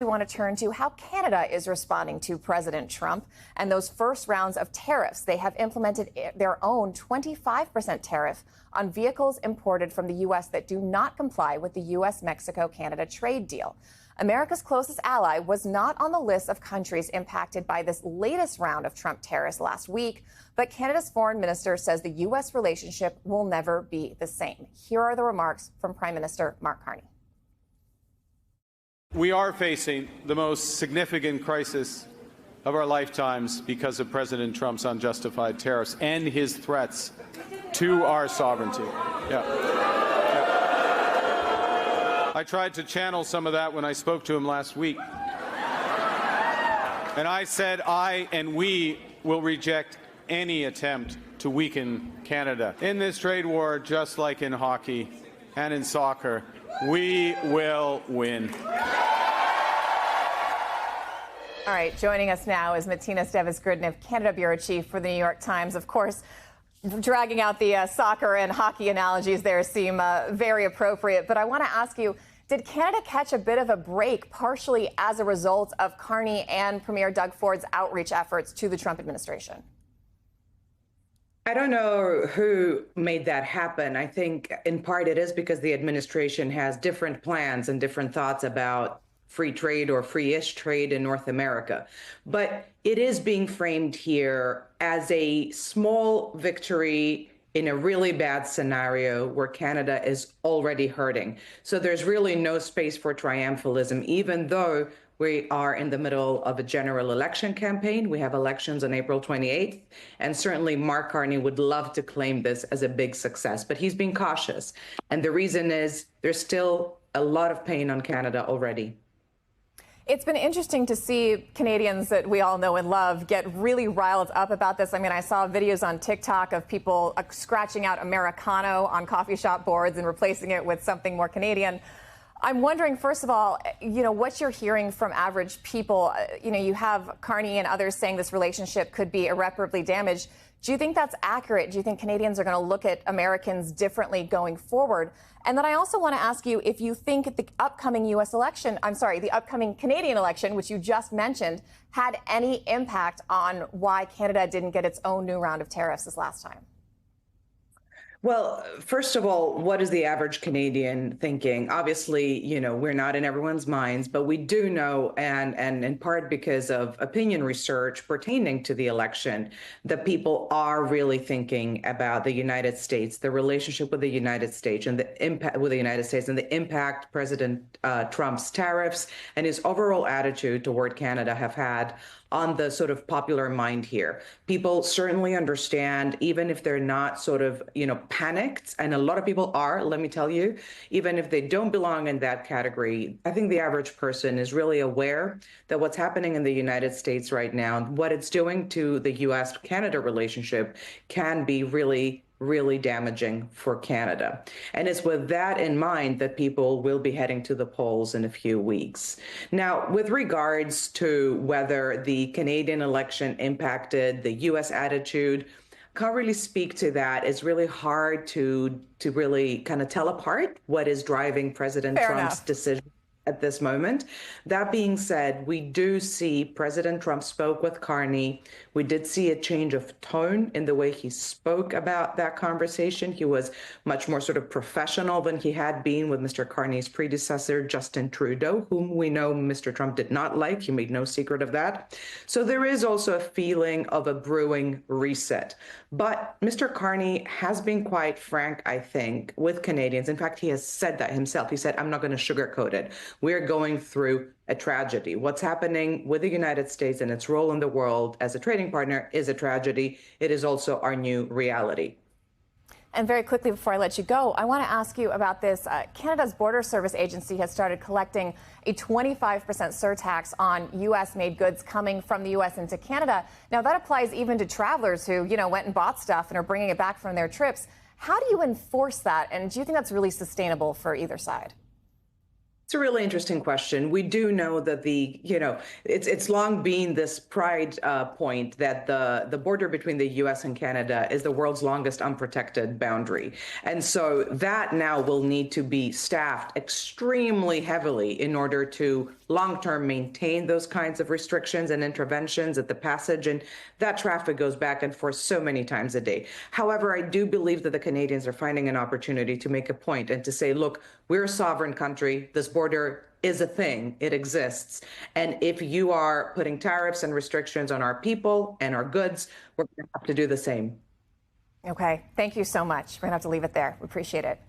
We want to turn to how Canada is responding to President Trump and those first rounds of tariffs. They have implemented their own 25% tariff on vehicles imported from the U.S. that do not comply with the U.S.-Mexico-Canada trade deal. America's closest ally was not on the list of countries impacted by this latest round of Trump tariffs last week, but Canada's foreign minister says the U.S. relationship will never be the same. Here are the remarks from Prime Minister Mark Carney. We are facing the most significant crisis of our lifetimes because of President Trump's unjustified tariffs and his threats to our sovereignty. I tried to channel some of that when I spoke to him last week. And I said I and we will reject any attempt to weaken Canada. In this trade war, just like in hockey and in soccer, we will win. All right, joining us now is Martina Steves-Grudnev, Canada Bureau Chief for the New York Times. Of course, dragging out the soccer and hockey analogies there seem very appropriate. But I want to ask you, did Canada catch a bit of a break partially as a result of Carney and Premier Doug Ford's outreach efforts to the Trump administration? I don't know who made that happen. I think in part it is because the administration has different plans and different thoughts about free trade or free-ish trade in North America. But it is being framed here as a small victory in a really bad scenario where Canada is already hurting. So there's really no space for triumphalism, even though we are in the middle of a general election campaign. We have elections on April 28th, and certainly Mark Carney would love to claim this as a big success, but he's being cautious. And the reason is there's still a lot of pain on Canada already. It's been interesting to see Canadians that we all know and love get really riled up about this. I mean, I saw videos on TikTok of people scratching out Americano on coffee shop boards and replacing it with something more Canadian. I'm wondering, first of all, what you're hearing from average people. You have Carney and others saying this relationship could be irreparably damaged. Do you think that's accurate? Do you think Canadians are going to look at Americans differently going forward? And then I also want to ask you if you think the upcoming the upcoming Canadian election, which you just mentioned, had any impact on why Canada didn't get its own new round of tariffs this last time. Well, first of all, what is the average Canadian thinking? Obviously, we're not in everyone's minds, but we do know, and in part because of opinion research pertaining to the election, that people are really thinking about the United States, the relationship with the United States and the impact with the United States and the impact President Trump's tariffs and his overall attitude toward Canada have had on the sort of popular mind here. People certainly understand, even if they're not sort of, panicked, and a lot of people are, let me tell you, even if they don't belong in that category, I think the average person is really aware that what's happening in the United States right now, what it's doing to the U.S.-Canada relationship can be really damaging for Canada. And it's with that in mind that people will be heading to the polls in a few weeks. Now, with regards to whether the Canadian election impacted the U.S. attitude, can't really speak to that. It's really hard to really kind of tell apart what is driving President Trump's decision at this moment. That being said, we do see President Trump spoke with Carney. We did see a change of tone in the way he spoke about that conversation. He was much more sort of professional than he had been with Mr. Carney's predecessor, Justin Trudeau, whom we know Mr. Trump did not like. He made no secret of that. So there is also a feeling of a brewing reset. But Mr. Carney has been quite frank, I think, with Canadians. In fact, he has said that himself. He said, I'm not going to sugarcoat it. We're going through a tragedy. What's happening with the United States and its role in the world as a trading partner is a tragedy. It is also our new reality. And very quickly, before I let you go, I want to ask you about this. Canada's Border Service Agency has started collecting a 25% surtax on U.S.-made goods coming from the U.S. into Canada. Now, that applies even to travelers who, went and bought stuff and are bringing it back from their trips. How do you enforce that? And do you think that's really sustainable for either side? It's a really interesting question. We do know that it's long been this pride point that the border between the U.S. and Canada is the world's longest unprotected boundary. And so that now will need to be staffed extremely heavily in order to long-term maintain those kinds of restrictions and interventions at the passage, and that traffic goes back and forth so many times a day. However, I do believe that the Canadians are finding an opportunity to make a point and to say, look, we're a sovereign country. This border is a thing. It exists. And if you are putting tariffs and restrictions on our people and our goods, we're going to have to do the same. Okay. Thank you so much. We're going to have to leave it there. We appreciate it.